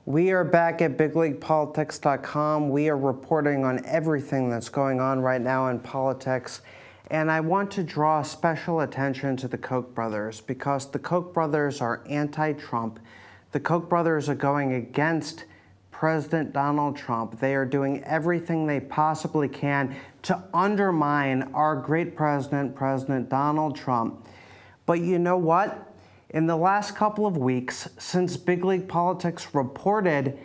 We are back at bigleaguepolitics.com. We are reporting on everything that's going on right now in politics. And I want to draw special attention to the Koch brothers because the Koch brothers are anti-Trump. The Koch brothers are going against President Donald Trump. They are doing everything they possibly can to undermine our great president, President Donald Trump. But you know what? In the last couple of weeks, since Big League Politics reported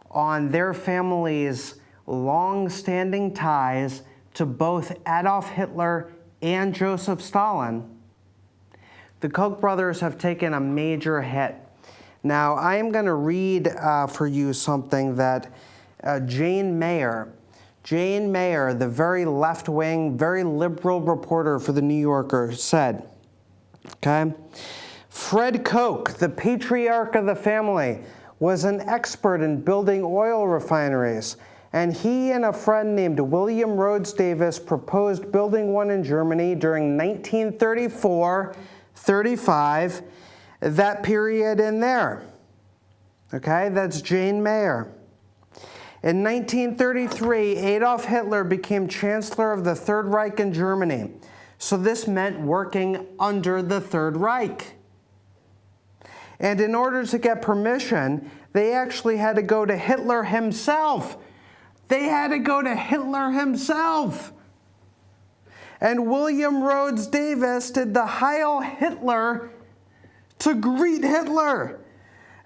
on their family's long-standing ties to both Adolf Hitler and Joseph Stalin, the Koch brothers have taken a major hit. Now, I am going to read for you something that Jane Mayer, the very left-wing, very liberal reporter for The New Yorker, said, okay? Fred Koch, the patriarch of the family, was an expert in building oil refineries, and he and a friend named William Rhodes Davis proposed building one in Germany during 1934-35, that period in there. Okay, that's Jane Mayer. In 1933, Adolf Hitler became Chancellor of the Third Reich in Germany. So this meant working under the Third Reich. And in order to get permission, they actually had to go to Hitler himself. They had to go to Hitler himself. And William Rhodes Davis did the Heil Hitler to greet Hitler.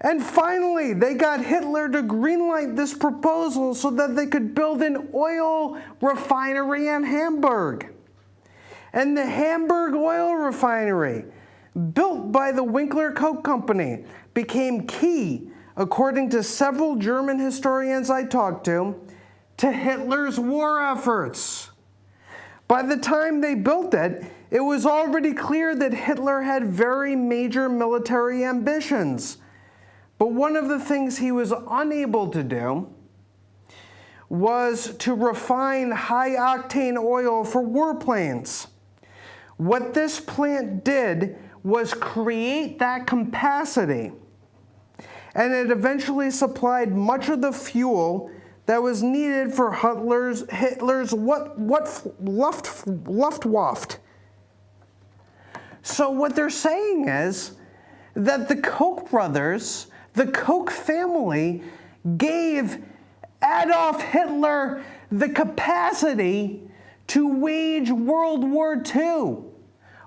And finally, they got Hitler to greenlight this proposal so that they could build an oil refinery in Hamburg. And the Hamburg oil refinery, built by the Winkler-Koch Company, became key, according to several German historians I talked to Hitler's war efforts. By the time they built it, it was already clear that Hitler had very major military ambitions. But one of the things he was unable to do was to refine high-octane oil for warplanes. What this plant did was create that capacity, and it eventually supplied much of the fuel that was needed for Hitler's Luftwaffe. So what they're saying is that the Koch brothers, the Koch family, gave Adolf Hitler the capacity to wage World War II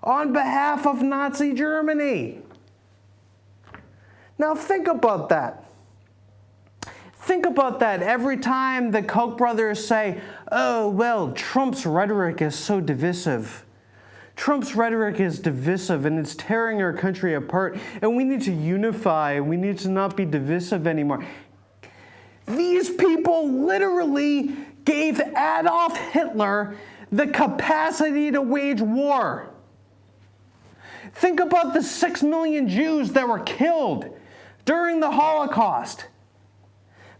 on behalf of Nazi Germany. Now think about that. Think about that every time the Koch brothers say, oh, well, Trump's rhetoric is so divisive. Trump's rhetoric is divisive and it's tearing our country apart, and we need to unify, we need to not be divisive anymore. These people literally gave Adolf Hitler the capacity to wage war. Think about the 6 million Jews that were killed during the Holocaust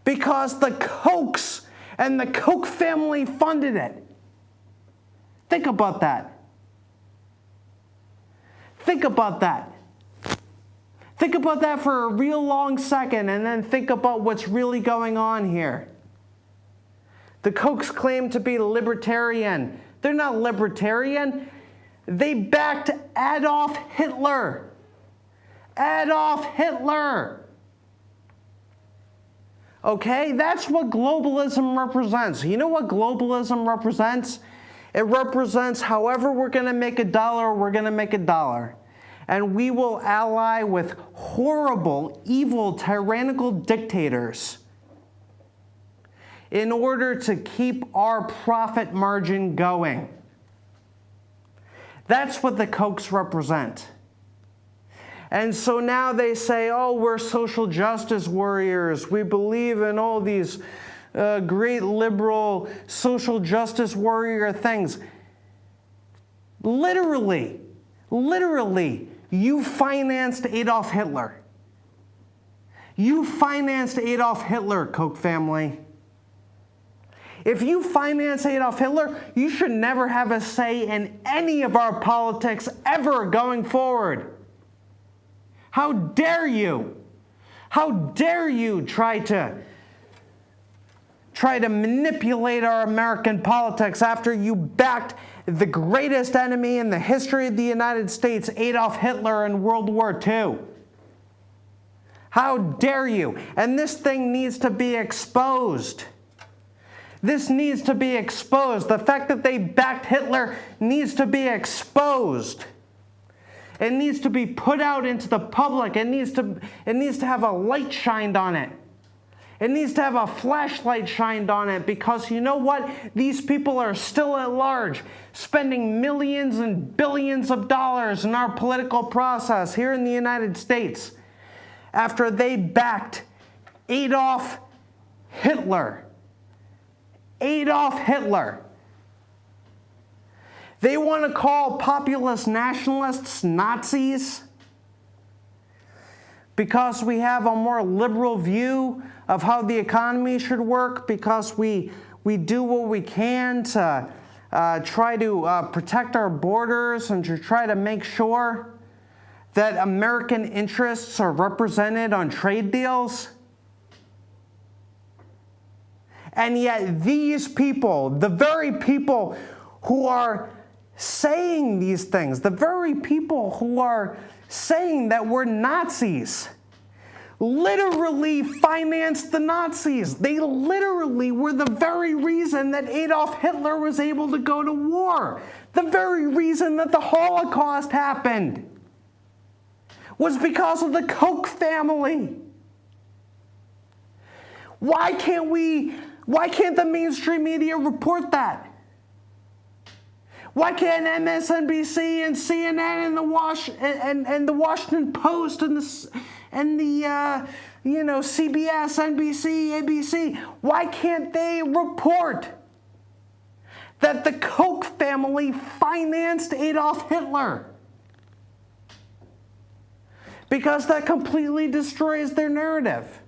because the Kochs and the Koch family funded it. Think about that. Think about that. Think about that for a real long second, and then think about what's really going on here. The Kochs claim to be libertarian. They're not libertarian. They backed Adolf Hitler. Adolf Hitler. Okay, that's what globalism represents. You know what globalism represents? It represents however we're going to make a dollar, we're going to make a dollar. And we will ally with horrible, evil, tyrannical dictators in order to keep our profit margin going. That's what the Kochs represent. And so now they say, oh, we're social justice warriors. We believe in all these great liberal social justice warrior things. Literally, you financed Adolf Hitler. You financed Adolf Hitler, Koch family. If you finance Adolf Hitler, you should never have a say in any of our politics ever going forward. How dare you? How dare you try to manipulate our American politics after you backed the greatest enemy in the history of the United States, Adolf Hitler, in World War II. How dare you? And this thing needs to be exposed. This needs to be exposed. The fact that they backed Hitler needs to be exposed. It needs to be put out into the public. It needs to have a light shined on it. It needs to have a flashlight shined on it, because you know what? These people are still at large, spending millions and billions of dollars in our political process here in the United States after they backed Adolf Hitler. Adolf Hitler. They want to call populist nationalists Nazis because we have a more liberal view of how the economy should work, because we do what we can to try to protect our borders and to try to make sure that American interests are represented on trade deals. And yet these people, the very people who are saying these things, the very people who are saying that we're Nazis, literally financed the Nazis. They literally were the very reason that Adolf Hitler was able to go to war. The very reason that the Holocaust happened was because of the Koch family. Why can't the mainstream media report that? Why can't MSNBC and CNN and the Washington Post and the CBS, NBC, ABC, why can't they report that the Koch family financed Adolf Hitler? Because that completely destroys their narrative.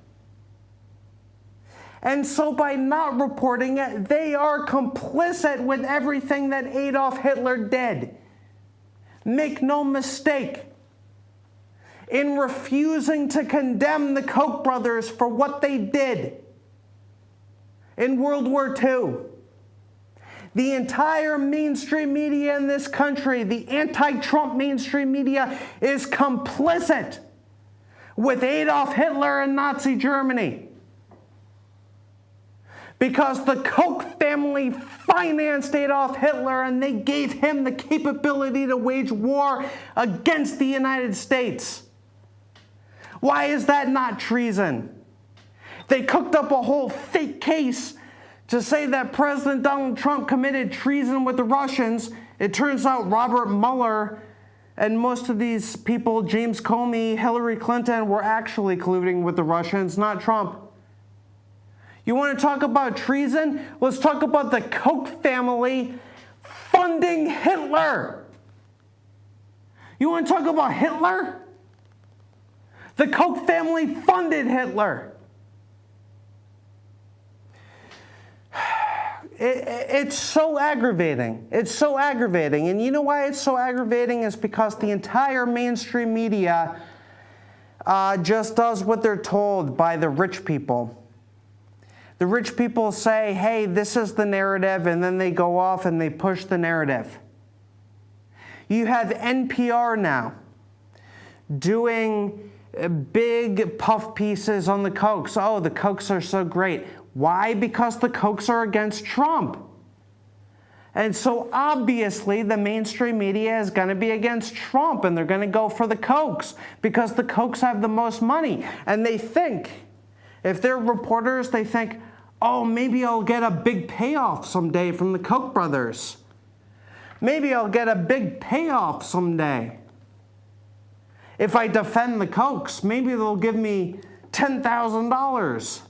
And so by not reporting it, they are complicit with everything that Adolf Hitler did. Make no mistake, in refusing to condemn the Koch brothers for what they did in World War II. The entire mainstream media in this country, the anti-Trump mainstream media, is complicit with Adolf Hitler and Nazi Germany. Because the Koch family financed Adolf Hitler and they gave him the capability to wage war against the United States. Why is that not treason? They cooked up a whole fake case to say that President Donald Trump committed treason with the Russians. It turns out Robert Mueller and most of these people, James Comey, Hillary Clinton, were actually colluding with the Russians, not Trump. You want to talk about treason? Let's talk about the Koch family funding Hitler. You want to talk about Hitler? The Koch family funded Hitler. It's so aggravating. It's so aggravating. And you know why it's so aggravating? Is because the entire mainstream media just does what they're told by the rich people. The rich people say, hey, this is the narrative, and then they go off and they push the narrative. You have NPR now doing big puff pieces on the Kochs. Oh, the Kochs are so great. Why? Because the Kochs are against Trump. And so obviously the mainstream media is going to be against Trump, and they're going to go for the Kochs because the Kochs have the most money. And they think, if they're reporters, they think, oh, maybe I'll get a big payoff someday from the Koch brothers. Maybe I'll get a big payoff someday. If I defend the Kochs, maybe they'll give me $10,000.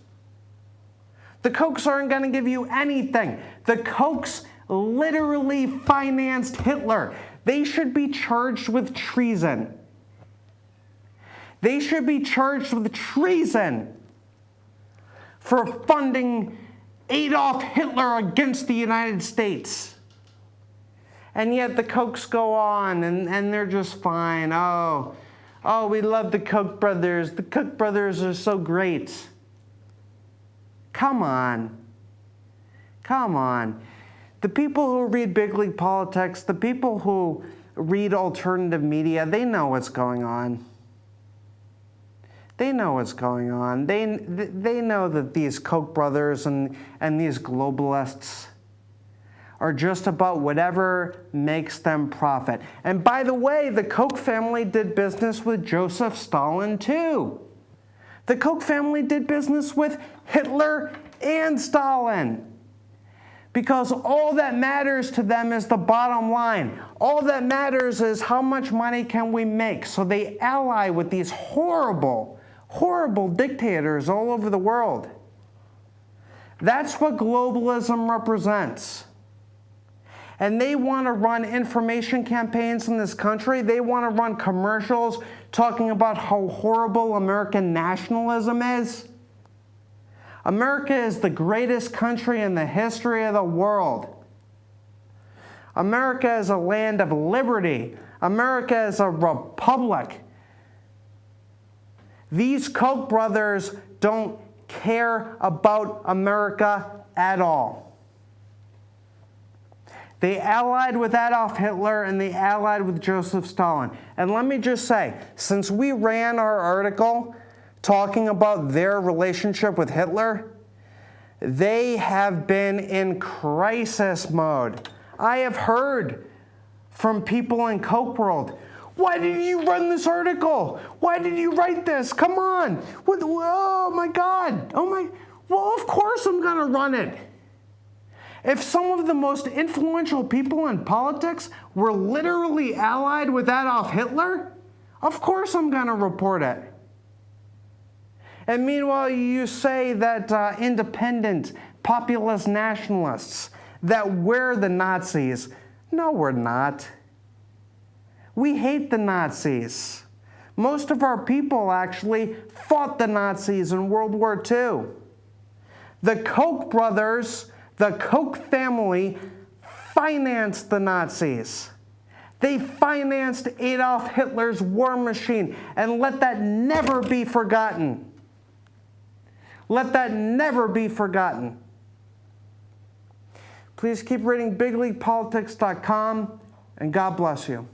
The Kochs aren't going to give you anything. The Kochs literally financed Hitler. They should be charged with treason. They should be charged with treason for funding Adolf Hitler against the United States. And yet the Kochs go on and they're just fine. Oh, Oh, we love the Koch brothers. The Koch brothers are so great. Come on. Come on. The people who read Big League Politics, the people who read alternative media, they know what's going on. They know what's going on. They know that these Koch brothers and these globalists are just about whatever makes them profit. And by the way, the Koch family did business with Joseph Stalin too. The Koch family did business with Hitler and Stalin. Because all that matters to them is the bottom line. All that matters is how much money can we make. So they ally with these horrible, horrible dictators all over the world. That's what globalism represents. And they want to run information campaigns in this country. They want to run commercials talking about how horrible American nationalism is. America is the greatest country in the history of the world. America is a land of liberty. America is a republic. These Koch brothers don't care about America at all. They allied with Adolf Hitler and they allied with Joseph Stalin. And let me just say, since we ran our article talking about their relationship with Hitler, they have been in crisis mode. I have heard from people in Koch world, why did you run this article? Why did you write this? Come on. Oh my God. Well, of course I'm going to run it. If some of the most influential people in politics were literally allied with Adolf Hitler, of course I'm going to report it. And meanwhile, you say that independent, populist nationalists, that we're the Nazis. No, we're not. We hate the Nazis. Most of our people actually fought the Nazis in World War II. The Koch brothers, the Koch family, financed the Nazis. They financed Adolf Hitler's war machine, and let that never be forgotten. Let that never be forgotten. Please keep reading bigleaguepolitics.com, and God bless you.